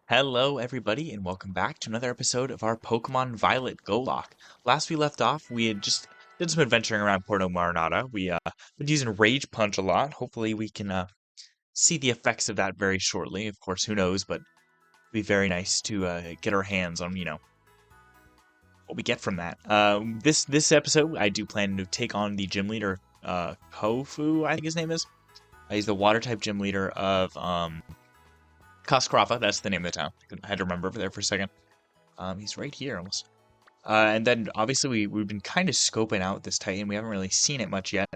Hello, everybody, and welcome back to another episode of our Pokemon Violet GoLocke. Last we left off, we had just did some adventuring around Porto Marinata. We been using Rage Punch a lot. Hopefully, we can see the effects of that very shortly. Of course, who knows? But it'd be very nice to get our hands on what we get from that. This episode, I do plan to take on the gym leader, Kofu, I think his name is. He's the Water type gym leader of Cascarrafa, that's the name of the town. I had to remember over there for a second. He's right here almost. And then obviously we've been kind of scoping out this Titan. We haven't really seen it much yet,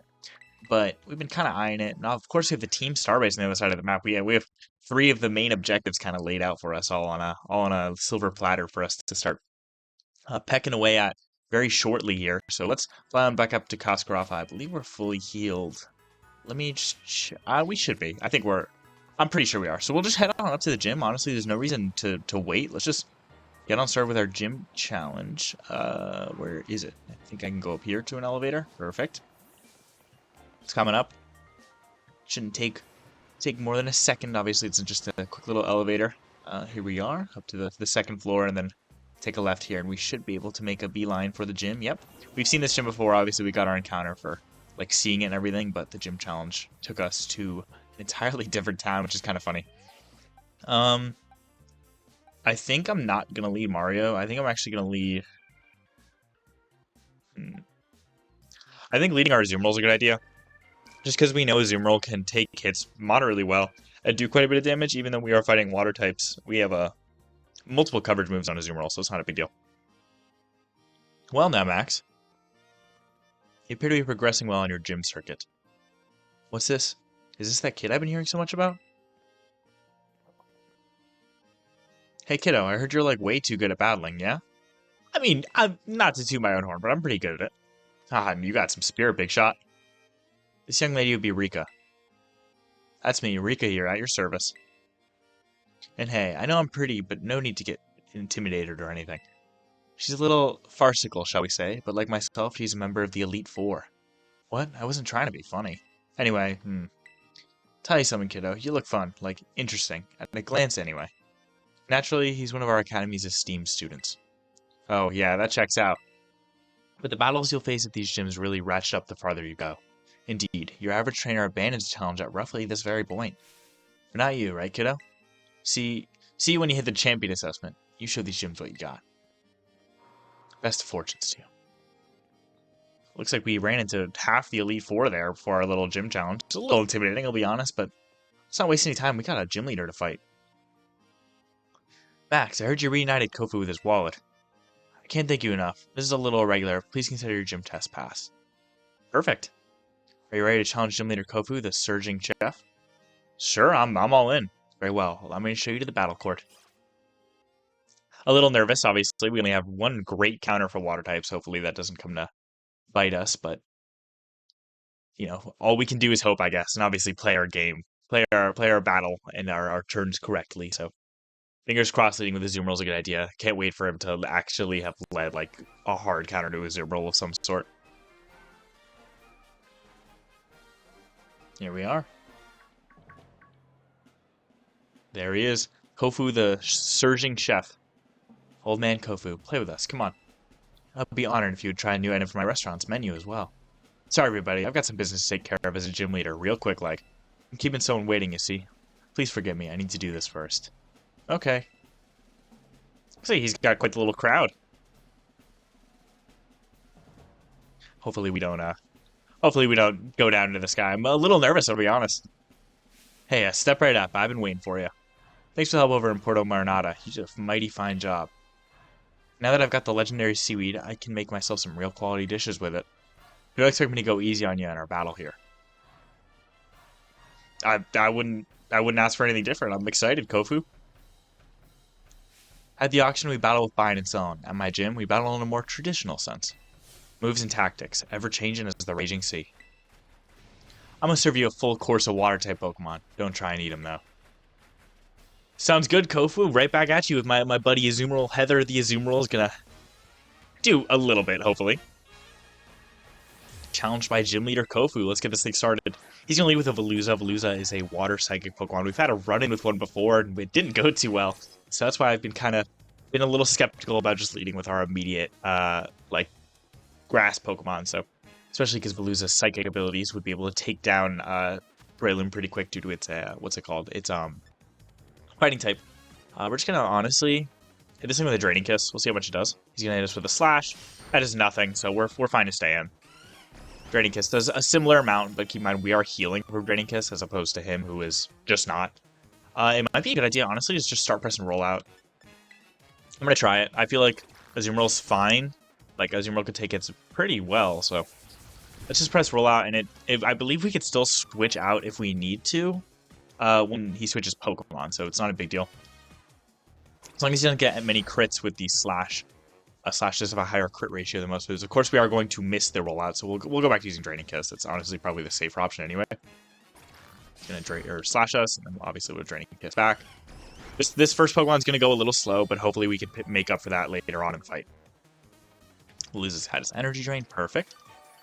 but we've been kind of eyeing it. Now, of course, we have the team starbase on the other side of the map. We have three of the main objectives kind of laid out for us, all on a silver platter for us to start pecking away at very shortly here. So let's fly on back up to Cascarrafa. I believe we're fully healed. Let me just. We should be. I'm pretty sure we are. So we'll just head on up to the gym. Honestly, there's no reason to wait. Let's just get on started with our gym challenge. Where is it? I think I can go up here to an elevator. Perfect. It's coming up. Shouldn't take more than a second. Obviously, it's just a quick little elevator. Here we are, up to the second floor, and then take a left here, and we should be able to make a beeline for the gym. Yep. We've seen this gym before. Obviously, we got our encounter for like seeing it and everything, but the gym challenge took us to entirely different town, which is kind of funny. I think I'm not gonna lead Mario. I think I'm actually gonna lead. I think leading our Azumarill is a good idea, just because we know Azumarill can take hits moderately well and do quite a bit of damage. Even though we are fighting water types, we have multiple coverage moves on Azumarill, so it's not a big deal. Well, now Max, you appear to be progressing well on your gym circuit. What's this? Is this that kid I've been hearing so much about? Hey kiddo, I heard you're like way too good at battling, yeah? I mean, I'm not to toot my own horn, but I'm pretty good at it. Haha, you got some spirit, big shot. This young lady would be Rika. That's me, Rika here, at your service. And hey, I know I'm pretty, but no need to get intimidated or anything. She's a little farcical, shall we say, but like myself, she's a member of the Elite Four. What? I wasn't trying to be funny. Anyway, Tell you something, kiddo. You look fun, like interesting, at a glance anyway. Naturally, he's one of our Academy's esteemed students. Oh yeah, that checks out. But the battles you'll face at these gyms really ratchet up the farther you go. Indeed, your average trainer abandons the challenge at roughly this very point. But not you, right, kiddo? See you when you hit the champion assessment. You show these gyms what you got. Best of fortunes to you. Looks like we ran into half the Elite Four there for our little gym challenge. It's a little intimidating, I'll be honest, but let's not waste any time. We got a gym leader to fight. Max, I heard you reunited Kofu with his wallet. I can't thank you enough. This is a little irregular. Please consider your gym test pass. Perfect. Are you ready to challenge gym leader Kofu, the surging chef? Sure, I'm all in. Very well. Allow me to show you to the battle court. A little nervous, obviously. We only have one great counter for water types. Hopefully that doesn't come to bite us, but all we can do is hope, I guess, and obviously play our game, play our battle and our turns correctly. So fingers crossed, leading with Azumarill is a good idea. Can't wait for him to actually have led like a hard counter to Azumarill of some sort. Here we are. There he is, Kofu, the surging chef. Old man Kofu, play with us. Come on. I'd be honored if you would try a new item for my restaurant's menu as well. Sorry, everybody. I've got some business to take care of as a gym leader, real quick, like. I'm keeping someone waiting, you see. Please forgive me. I need to do this first. Okay. Looks like he's got quite the little crowd. Hopefully we don't go down into the sky. I'm a little nervous, I'll be honest. Hey, step right up. I've been waiting for you. Thanks for the help over in Porto Marinata. You did a mighty fine job. Now that I've got the legendary seaweed, I can make myself some real quality dishes with it. You don't expect me to go easy on you in our battle here. I wouldn't ask for anything different. I'm excited, Kofu. At the auction, we battle with buying and selling. At my gym, we battle in a more traditional sense. Moves and tactics, ever-changing as the raging sea. I'm gonna serve you a full course of water-type Pokemon. Don't try and eat them, though. Sounds good, Kofu. Right back at you with my buddy Azumarill. Heather the Azumarill is gonna do a little bit, hopefully. challenged by Gym Leader Kofu. Let's get this thing started. He's going to lead with a Veluza. Veluza is a water psychic Pokemon. We've had a run-in with one before, and it didn't go too well. So that's why I've been a little skeptical about just leading with our immediate, like, grass Pokemon. So, especially because Veluza's psychic abilities would be able to take down Breloom pretty quick due to its, what's it called? Its, fighting type. We're just going to honestly hit this thing with a Draining Kiss. We'll see how much it does. He's going to hit us with a Slash. That is nothing, so we're fine to stay in. Draining Kiss does a similar amount, but keep in mind we are healing from Draining Kiss as opposed to him who is just not. It might be a good idea, honestly, is just start pressing Roll Out. I'm going to try it. I feel like Azumarill's fine. Like, Azumarill could take it pretty well, so let's just press Roll Out, and I believe we could still switch out if we need to when he switches Pokemon, so it's not a big deal. As long as he doesn't get many crits with the Slash. Slash does have a higher crit ratio than most moves. Of course, we are going to miss the rollout, so we'll go back to using Draining Kiss. That's honestly probably the safer option anyway. He's going to Slash us, and then obviously we'll Draining Kiss back. This first Pokemon is going to go a little slow, but hopefully we can make up for that later on in the fight. We'll lose his energy drain. Perfect.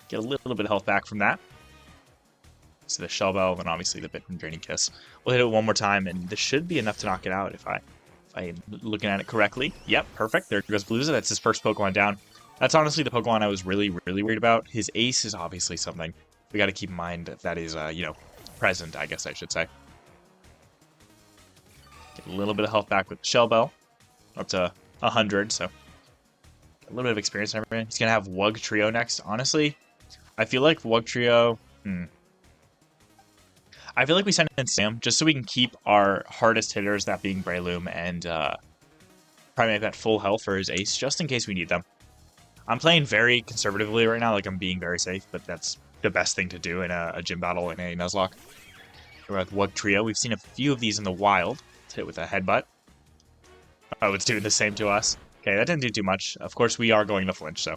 Get a little bit of health back from that. So the Shell Bell, and obviously the bit from Draining Kiss. We'll hit it one more time, and this should be enough to knock it out if I'm looking at it correctly. Yep, perfect. There goes Veluza. That's his first Pokemon down. That's honestly the Pokemon I was really, really worried about. His ace is obviously something we got to keep in mind that is, present, I guess I should say. Get a little bit of health back with the Shell Bell. Up to 100, so a little bit of experience and everything. He's going to have Wug Trio next. Honestly, I feel like Wug Trio... I feel like we send in Sam just so we can keep our hardest hitters, that being Breloom and Primeape at full health for his ace, just in case we need them. I'm playing very conservatively right now, like I'm being very safe, but that's the best thing to do in a gym battle in a Nuzlocke. We're at Wug Trio. We've seen a few of these in the wild. Let's hit it with a Headbutt. Oh, it's doing the same to us. Okay, that didn't do too much. Of course, we are going to flinch, so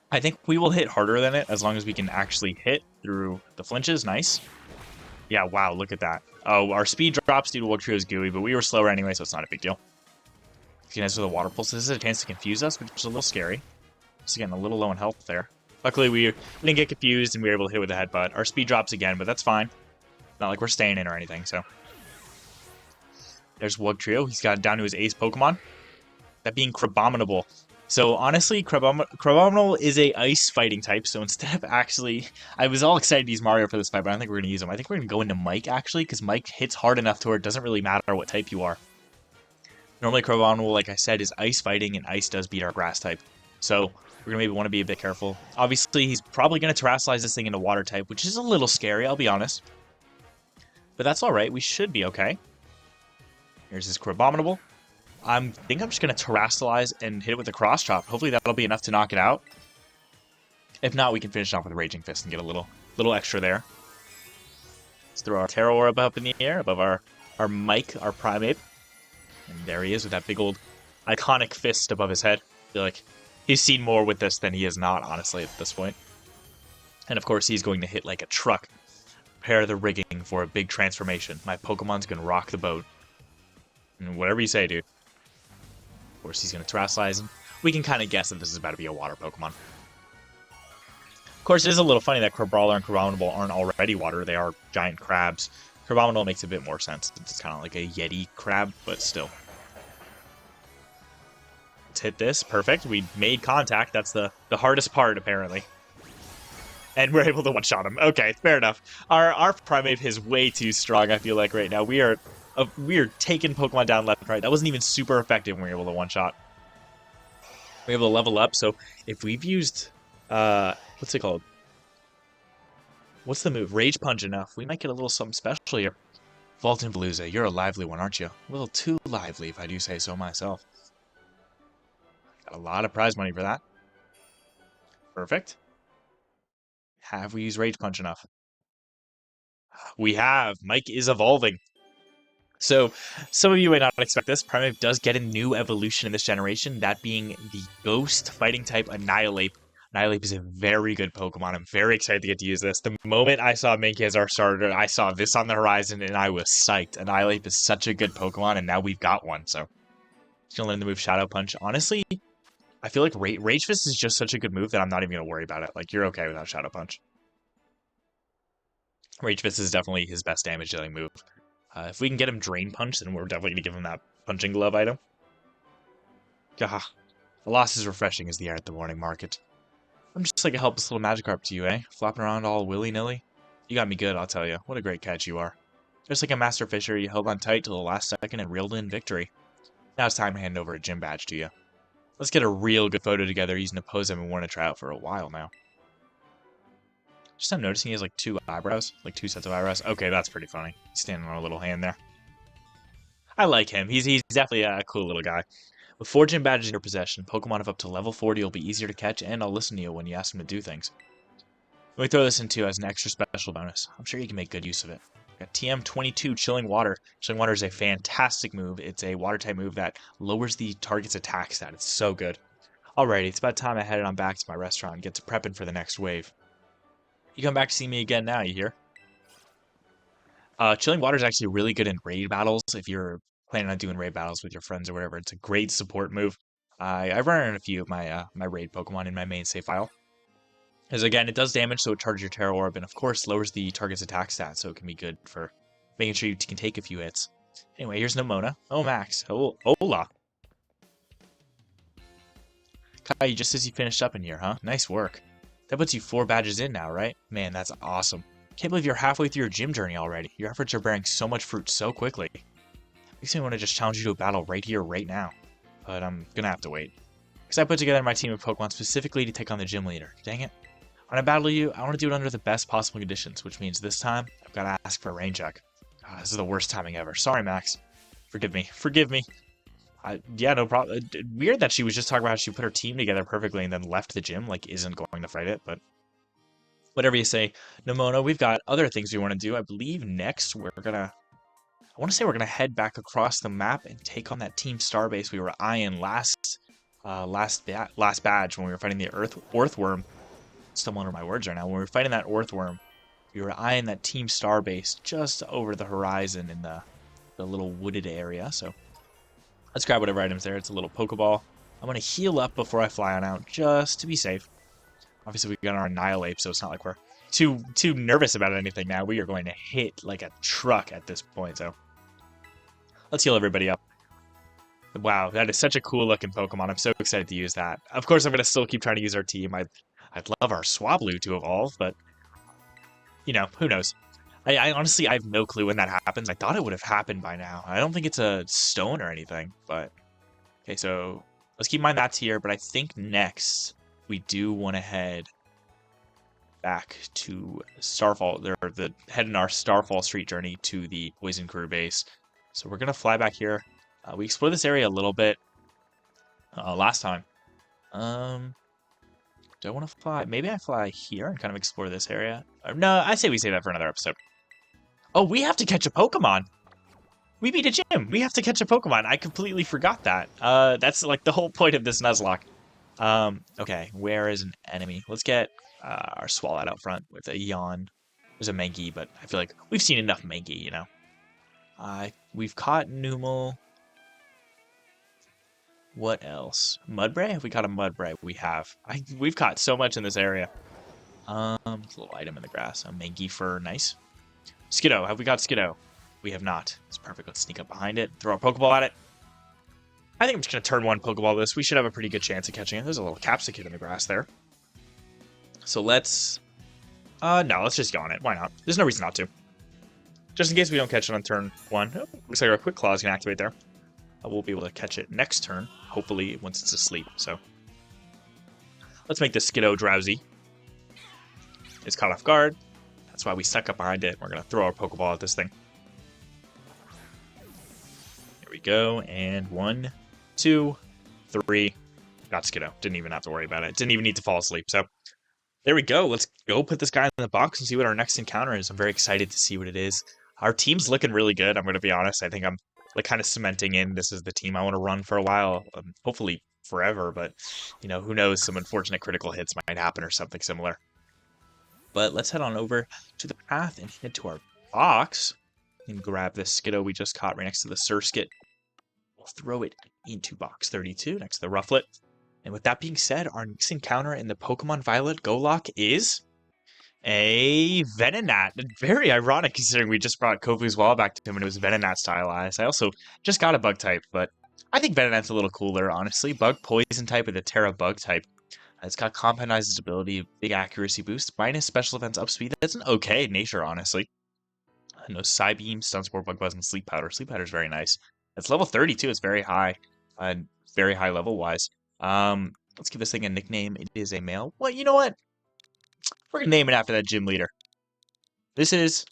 I think we will hit harder than it as long as we can actually hit through the flinches. Nice. Yeah, wow, look at that. Oh, our speed drops due to Wug Trio's gooey, but we were slower anyway, so it's not a big deal. He has with a Water Pulse. This is a chance to confuse us, which is a little scary. Just getting a little low in health there. Luckily, we didn't get confused, and we were able to hit with a Headbutt. Our speed drops again, but that's fine. Not like we're staying in or anything, so. There's Wug Trio. He's got down to his ace Pokemon. That being Crabominable. So honestly, Crabominable is a ice fighting type, so instead of actually... I was all excited to use Mario for this fight, but I don't think we're going to use him. I think we're going to go into Mike, actually, because Mike hits hard enough to where it doesn't really matter what type you are. Normally, Crabominable, like I said, is ice fighting, and ice does beat our grass type. So we're going to maybe want to be a bit careful. Obviously, he's probably going to Terrasilize this thing into water type, which is a little scary, I'll be honest. But that's alright, we should be okay. Here's his Crabominable. I think I'm just going to Terrasilize and hit it with a Cross Chop. Hopefully that'll be enough to knock it out. If not, we can finish it off with a Raging Fist and get a little extra there. Let's throw our Terra Orb up in the air above our Mike, our Primeape. And there he is with that big old iconic fist above his head. I feel like he's seen more with this than he has not, honestly, at this point. And of course, he's going to hit like a truck. Prepare the rigging for a big transformation. My Pokemon's going to rock the boat. And whatever you say, dude. Of course, he's going to Terrasilize him. We can kind of guess that this is about to be a water Pokemon. Of course, it is a little funny that Crabrawler and Crabominable aren't already water. They are giant crabs. Crabominable makes a bit more sense. It's kind of like a Yeti crab, but still. Let's hit this. Perfect. We made contact. That's the hardest part, apparently. And we're able to one-shot him. Okay, fair enough. Our Primeape is way too strong, I feel like, right now. We are taking Pokemon down left and right. That wasn't even super effective when we were able to one-shot. We were able to level up, so if we've used, what's it called? What's the move? Rage Punch enough. We might get a little something special here. Vault and Veluza, you're a lively one, aren't you? A little too lively, if I do say so myself. Got a lot of prize money for that. Perfect. Have we used Rage Punch enough? We have. Mike is evolving. So, some of you might not expect this. Primeape does get a new evolution in this generation, that being the Ghost fighting type Annihilape. Annihilape is a very good Pokemon. I'm very excited to get to use this. The moment I saw Mankey as our starter, I saw this on the horizon, and I was psyched. Annihilape is such a good Pokemon, and now we've got one, so. Just gonna learn the move Shadow Punch. Honestly, I feel like Rage Fist is just such a good move that I'm not even going to worry about it. Like, you're okay without Shadow Punch. Rage Fist is definitely his best damage dealing move. If we can get him Drain Punch, then we're definitely going to give him that Punching Glove item. Gah. The loss is refreshing as the air at the morning market. I'm just like a helpless little Magikarp to you, eh? Flopping around all willy-nilly. You got me good, I'll tell you. What a great catch you are. Just like a Master Fisher, you held on tight till the last second and reeled in victory. Now it's time to hand over a gym badge to you. Let's get a real good photo together using a pose I've been wanting to try out for a while now. Just I'm noticing he has like 2 eyebrows, like 2 sets of eyebrows. Okay, that's pretty funny. He's standing on a little hand there. I like him. He's definitely a cool little guy. With 4 gym badges in your possession, Pokemon of up to level 40 will be easier to catch, and I'll listen to you when you ask them to do things. Let me throw this into as an extra special bonus. I'm sure you can make good use of it. Got TM22 Chilling Water. Chilling Water is a fantastic move. It's a water type move that lowers the target's attack stat. It's so good. Alrighty, it's about time I headed on back to my restaurant and get to prepping for the next wave. You come back to see me again now, you hear? Chilling Water is actually really good in raid battles. If you're planning on doing raid battles with your friends or whatever, it's a great support move. I've run in a few of my my raid Pokemon in my main save file. As again, it does damage, so it charges your Terra Orb, and of course lowers the target's attack stat, so it can be good for making sure you can take a few hits. Anyway, here's Nomona. Oh, Max. Oh, Hola. Kai, just as you finished up in here, huh? Nice work. That puts you 4 badges in now, right? Man, that's awesome. Can't believe you're halfway through your gym journey already. Your efforts are bearing so much fruit so quickly. Makes me want to just challenge you to a battle right here, right now. But I'm gonna have to wait. Because I put together my team of Pokemon specifically to take on the gym leader. Dang it. When I battle you, I want to do it under the best possible conditions, which means this time, I've got to ask for a rain check. God, this is the worst timing ever. Sorry, Max. Forgive me. Forgive me. Yeah, no problem. Weird that she was just talking about how she put her team together perfectly and then left the gym, like isn't going to fight it, but whatever you say. Nomona, we've got other things we want to do. I believe next we're gonna, I want to say we're gonna head back across the map and take on that Team Starbase we were eyeing last badge when we were fighting the Earthworm. Stumbling over my words right now. When we were fighting that Earthworm, we were eyeing that Team Starbase just over the horizon in the little wooded area. So let's grab whatever item's there. It's a little Pokeball. I'm going to heal up before I fly on out, just to be safe. Obviously, we got our Annihilate, so it's not like we're too nervous about anything now. We are going to hit like a truck at this point, so let's heal everybody up. Wow, that is such a cool looking Pokemon. I'm so excited to use that. Of course, I'm going to still keep trying to use our team. I'd love our Swablu to evolve, but, you know, who knows. I honestly, I have no clue when that happens. I thought it would have happened by now. I don't think it's a stone or anything, but... Okay, so let's keep in mind that's here, but I think next we do want to head back to Starfall, or head in our Starfall Street journey to the Poison Crew base. So we're going to fly back here. We explored this area a little bit last time. Do I want to fly? Maybe I fly here and kind of explore this area. No, I say we save that for another episode. Oh, we have to catch a Pokemon. We beat a gym. We have to catch a Pokemon. I completely forgot that. That's like the whole point of this Nuzlocke. Okay, where is an enemy? Let's get our Swallow out front with a Yawn. There's a Mankey, but I feel like we've seen enough Mankey, you know. We've caught Numel. What else? Mudbray? Have we caught a Mudbray? We have. We've caught so much in this area. It's a little item in the grass. A Mankey fur. Nice. Skiddo. Have we got Skiddo? We have not. It's perfect. Let's sneak up behind it. Throw a Pokeball at it. I think I'm just going to turn 1 Pokeball this. We should have a pretty good chance of catching it. There's a little Capsicum in the grass there. So let's... no, let's just go on it. Why not? There's no reason not to. Just in case we don't catch it on turn 1. Oh, looks like our Quick Claw is going to activate there. We'll be able to catch it next turn, hopefully once it's asleep. So let's make this Skiddo drowsy. It's caught off guard. That's why we stuck up behind it. We're going to throw our Pokeball at this thing. Here we go. And 1, 2, 3. Got Skiddo. Didn't even have to worry about it. Didn't even need to fall asleep. So there we go. Let's go put this guy in the box and see what our next encounter is. I'm very excited to see what it is. Our team's looking really good. I'm going to be honest. I think I'm like kind of cementing in this is the team I want to run for a while, hopefully forever, but you know, who knows, some unfortunate critical hits might happen or something similar. But let's head on over to the path and head to our box and grab this Skiddo we just caught right next to the Surskit. We'll throw it into box 32 next to the Rufflet. And with that being said, our next encounter in the Pokemon Violet GoLocke is a Venonat. Very ironic considering we just brought Kofu's wall back to him and it was Venonat stylized. I also just got a bug type, but I think Venonat's a little cooler, honestly. Bug poison type with a Terra bug type. It's got compoundized ability, big accuracy boost, minus special defense up speed. That's an okay nature, honestly. No Psybeam, Stun Spore, Bug Buzz, and Sleep Powder. Sleep Powder is very nice. It's level 32. It's very high, very high level wise. Let's give this thing a nickname. It is a male. Well, you know what? We're gonna name it after that gym leader. This is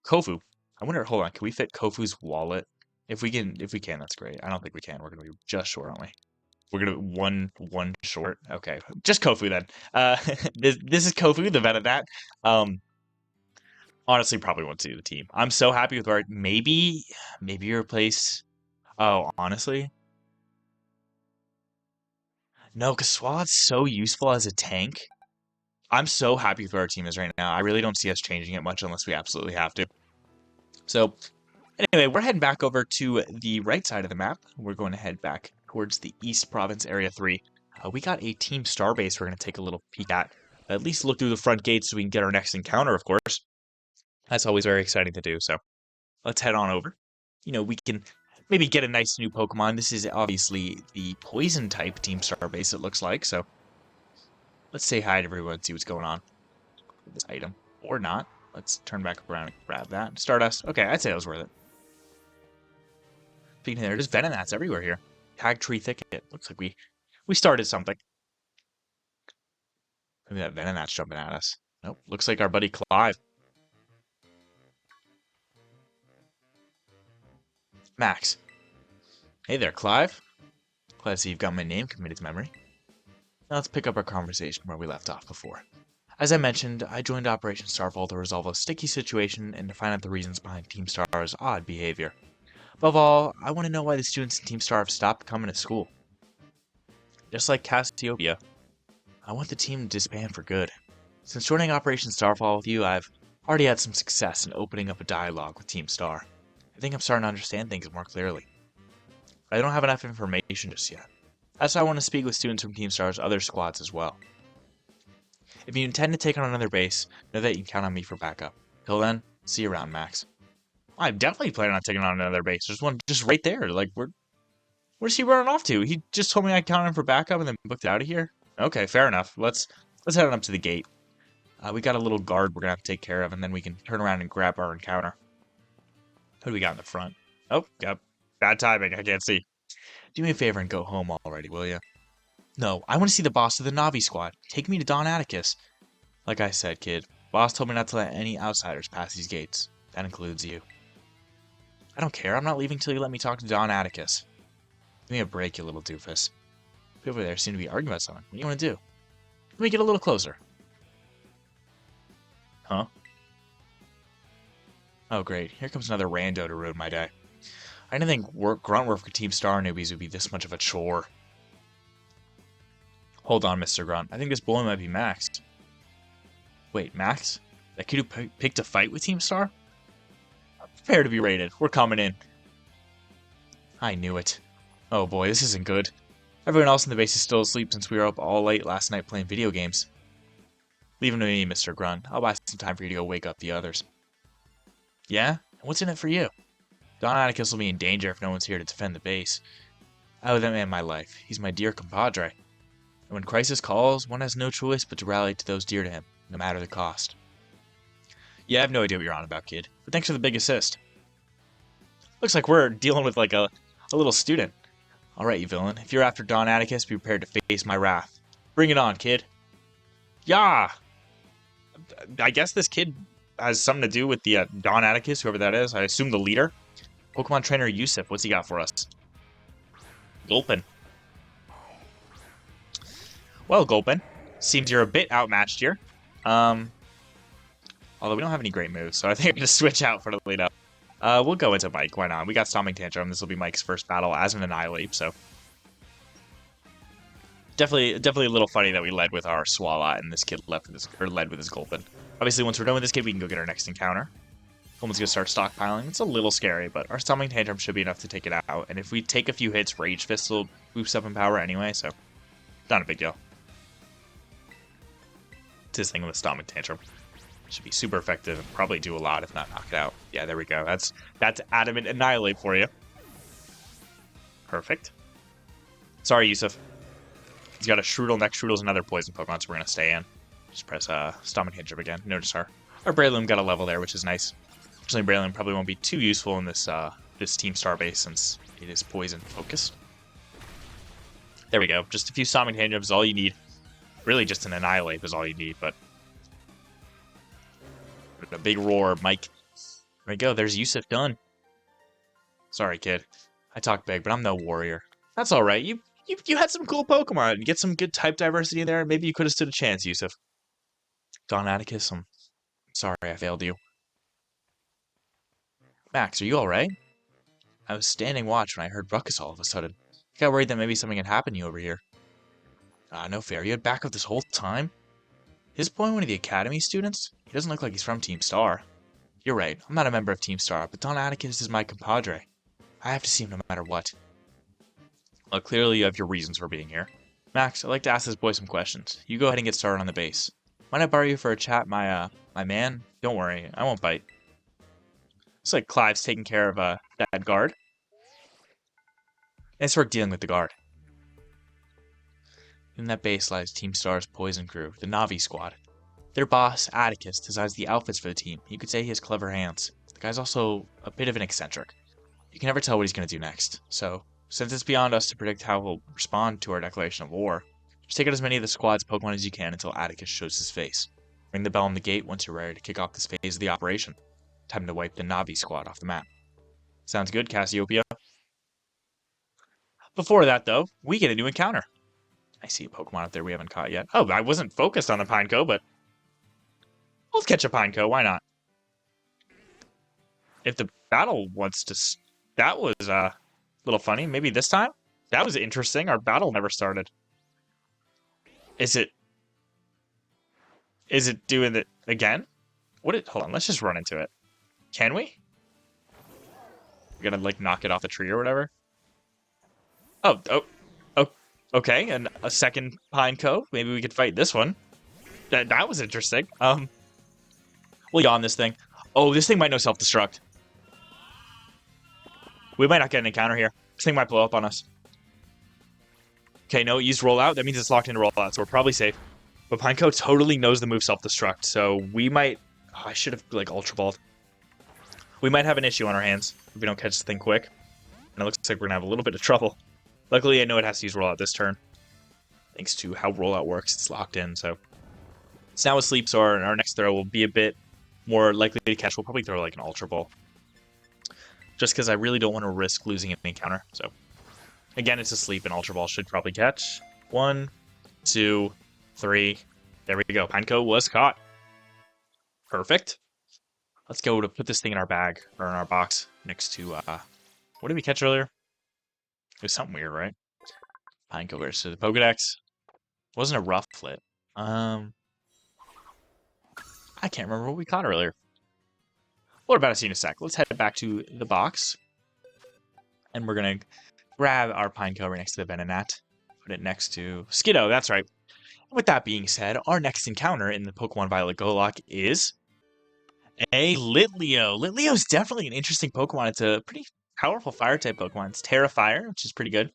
Kofu. I wonder. Hold on. Can we fit Kofu's wallet? If we can, that's great. I don't think we can. We're gonna be just short, aren't we? We're gonna be one short. Okay, just Kofu then. This is Kofu, the Venonat. Honestly, probably won't see the team. I'm so happy with where maybe you replace. Oh, honestly, no, because Swalot's so useful as a tank. I'm so happy with where our team is right now. I really don't see us changing it much unless we absolutely have to. So, anyway, we're heading back over to the right side of the map. We're going to head back towards the East Province, Area 3. We got a Team Starbase we're going to take a little peek at least look through the front gates so we can get our next encounter, of course. That's always very exciting to do, so let's head on over. You know, we can maybe get a nice new Pokemon. This is obviously the Poison-type Team Starbase, it looks like, so let's say hi to everyone and see what's going on with this item. Or not. Let's turn back around and grab that. Stardust. Okay, I'd say that was worth it. Speaking of there, there's Venonats everywhere here. Tag Tree Thicket. Looks like we started something. Maybe that Venonat's jumping at us. Nope. Looks like our buddy Clive. Max. Hey there, Clive. Glad to see you've got my name committed to memory. Now let's pick up our conversation where we left off before. As I mentioned, I joined Operation Starfall to resolve a sticky situation and to find out the reasons behind Team Star's odd behavior. Above all, I want to know why the students in Team Star have stopped coming to school. Just like Cassiopeia, I want the team to disband for good. Since joining Operation Starfall with you, I've already had some success in opening up a dialogue with Team Star. I think I'm starting to understand things more clearly. I don't have enough information just yet. That's why I want to speak with students from Team Star's other squads as well. If you intend to take on another base, know that you can count on me for backup. Till then, see you around, Max. I'm definitely planning on taking on another base. There's one just right there. Like, where's he running off to? He just told me I count him for backup and then booked out of here? Okay, fair enough. Let's head on up to the gate. We got a little guard we're going to have to take care of, and then we can turn around and grab our encounter. Who do we got in the front? Oh, yep. Bad timing. I can't see. Do me a favor and go home already, will you? No, I want to see the boss of the Navi squad. Take me to Don Atticus. Like I said, kid, boss told me not to let any outsiders pass these gates. That includes you. I don't care. I'm not leaving till you let me talk to Don Atticus. Give me a break, you little doofus. People over there seem to be arguing about something. What do you want to do? Let me get a little closer. Huh? Oh, great. Here comes another rando to ruin my day. I didn't think grunt work for Team Star newbies would be this much of a chore. Hold on, Mr. Grunt. I think this boy might be Max. Wait, Max? That kid who picked a fight with Team Star? Prepare to be raided. We're coming in. I knew it. Oh boy, this isn't good. Everyone else in the base is still asleep since we were up all late last night playing video games. Leave him to me, Mr. Grunt. I'll buy some time for you to go wake up the others. Yeah? What's in it for you? Don Atticus will be in danger if no one's here to defend the base. I owe that man my life. He's my dear compadre. And when crisis calls, one has no choice but to rally to those dear to him, no matter the cost. Yeah, I have no idea what you're on about, kid. But thanks for the big assist. Looks like we're dealing with like a little student. Alright, you villain. If you're after Don Atticus, be prepared to face my wrath. Bring it on, kid. Yeah! I guess this kid has something to do with the Don Atticus, whoever that is. I assume the leader. Pokemon trainer Yusuf, what's he got for us? Gulpin. Well, Gulpin, seems you're a bit outmatched here. Although we don't have any great moves, so I think I'm going to switch out for the lead up. We'll go into Mike, why not? We got Stomping Tantrum, this will be Mike's first battle as an Annihilate, so... Definitely a little funny that we led with our Swalot and this kid led with his Gulpin. Obviously, once we're done with this kid, we can go get our next encounter. Someone's going to start stockpiling. It's a little scary, but our Stomping Tantrum should be enough to take it out. And if we take a few hits, Rage Fist will boost up in power anyway, so Not a big deal. It's this thing with a Stomach Tantrum. Should be super effective and probably do a lot, if not knock it out. Yeah, there we go. That's Adamant Annihilate for you. Perfect. Sorry, Yusuf. He's got a Shroodle. Next Shroodle's another poison Pokemon, so we're going to stay in. Just press Stomach Tantrum again. Notice our Breloom got a level there, which is nice. Unfortunately, Breloom probably won't be too useful in this this Team Star base since it is poison focused. There we go. Just a few Stomach Tantrums is all you need. Really, just an Annihilate is all you need, but a big roar, Mike. There we go. There's Yusuf done. Sorry, kid. I talk big, but I'm no warrior. That's all right. You had some cool Pokemon. You get some good type diversity in there. Maybe you could have stood a chance, Yusuf. Don Atticus, I'm sorry I failed you. Max, are you all right? I was standing watch when I heard ruckus all of a sudden. I got worried that maybe something had happened to you over here. No fair. You had backup this whole time? Is this boy one of the Academy students? He doesn't look like he's from Team Star. You're right. I'm not a member of Team Star, but Don Atticus is my compadre. I have to see him no matter what. Well, clearly you have your reasons for being here. Max, I'd like to ask this boy some questions. You go ahead and get started on the base. Might I borrow you for a chat, my man? Don't worry, I won't bite. Looks like Clive's taking care of that guard. Nice work dealing with the guard. In that base lies Team Star's poison crew, the Navi squad. Their boss, Atticus, designs the outfits for the team. You could say he has clever hands. The guy's also a bit of an eccentric. You can never tell what he's going to do next. So, since it's beyond us to predict how he'll respond to our declaration of war, just take out as many of the squad's Pokemon as you can until Atticus shows his face. Ring the bell on the gate once you're ready to kick off this phase of the operation. Time to wipe the Navi squad off the map. Sounds good, Cassiopeia? Before that, though, we get a new encounter. I see a Pokemon out there we haven't caught yet. Oh, I wasn't focused on the Pineco, but I'll catch a Pineco. Why not? If the battle wants to... That was a little funny. Maybe this time? That was interesting. Our battle never started. Is it doing it again? Hold on, let's just run into it. Can we? We're gonna, like, knock it off the tree or whatever? Oh, okay, and a second Pineco. Maybe we could fight this one. That was interesting. We'll yawn this thing. Oh, this thing might know self-destruct. We might not get an encounter here. This thing might blow up on us. Okay, no, it used rollout. That means it's locked into rollout, so we're probably safe. But Pineco totally knows the move self-destruct, so we might... Oh, I should have, like, Ultra Balled. We might have an issue on our hands if we don't catch the thing quick. And it looks like we're going to have a little bit of trouble. Luckily, I know it has to use rollout this turn. Thanks to how rollout works, it's locked in, so... It's now asleep, so our next throw will be a bit more likely to catch. We'll probably throw, like, an Ultra Ball. Just because I really don't want to risk losing an encounter, so... Again, it's asleep, and Ultra Ball should probably catch. 1, 2, 3. There we go. Pineco was caught. Perfect. Let's go to put this thing in our bag, or in our box, next to, what did we catch earlier? It was something weird, right? Pineco versus the Pokedex. Wasn't a Rufflet. I can't remember what we caught earlier. What about us in a sec? Let's head back to the box. And we're going to grab our Pineco right next to the Venonat. Put it next to Skiddo, that's right. And with that being said, our next encounter in the Pokemon Violet GoLocke is a Litleo. Litleo is definitely an interesting Pokemon. It's a pretty powerful Fire-type Pokemon. It's Terra Fire, which is pretty good.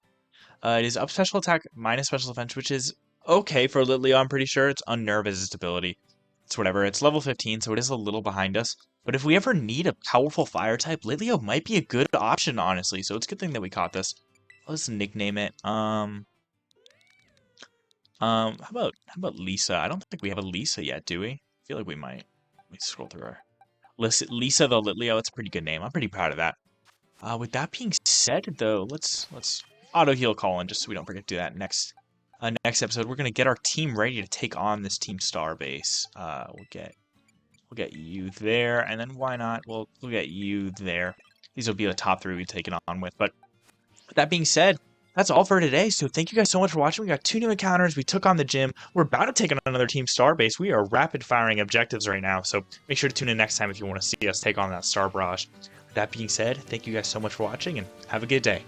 It is up special attack, minus special defense, which is okay for Litleo, I'm pretty sure. It's Unnerve as its ability. It's whatever. It's level 15, so it is a little behind us. But if we ever need a powerful Fire-type, Litleo might be a good option, honestly. So it's a good thing that we caught this. Let's nickname it. How about Lisa? I don't think we have a Lisa yet, do we? I feel like we might. Let me scroll through her. Lisa the Litleo, it's a pretty good name. I'm pretty proud of that. With that being said, though, let's auto heal Colin just so we don't forget to do that next episode. We're gonna get our team ready to take on this Team Star base. We'll get you there, and then why not? We'll get you there. These will be the top 3 we've taken on with. But with that being said, that's all for today. So thank you guys so much for watching. We got 2 new encounters. We took on the gym. We're about to take on another Team Star base. We are rapid firing objectives right now. So make sure to tune in next time if you want to see us take on that Star Barrage. With that being said, thank you guys so much for watching and have a good day.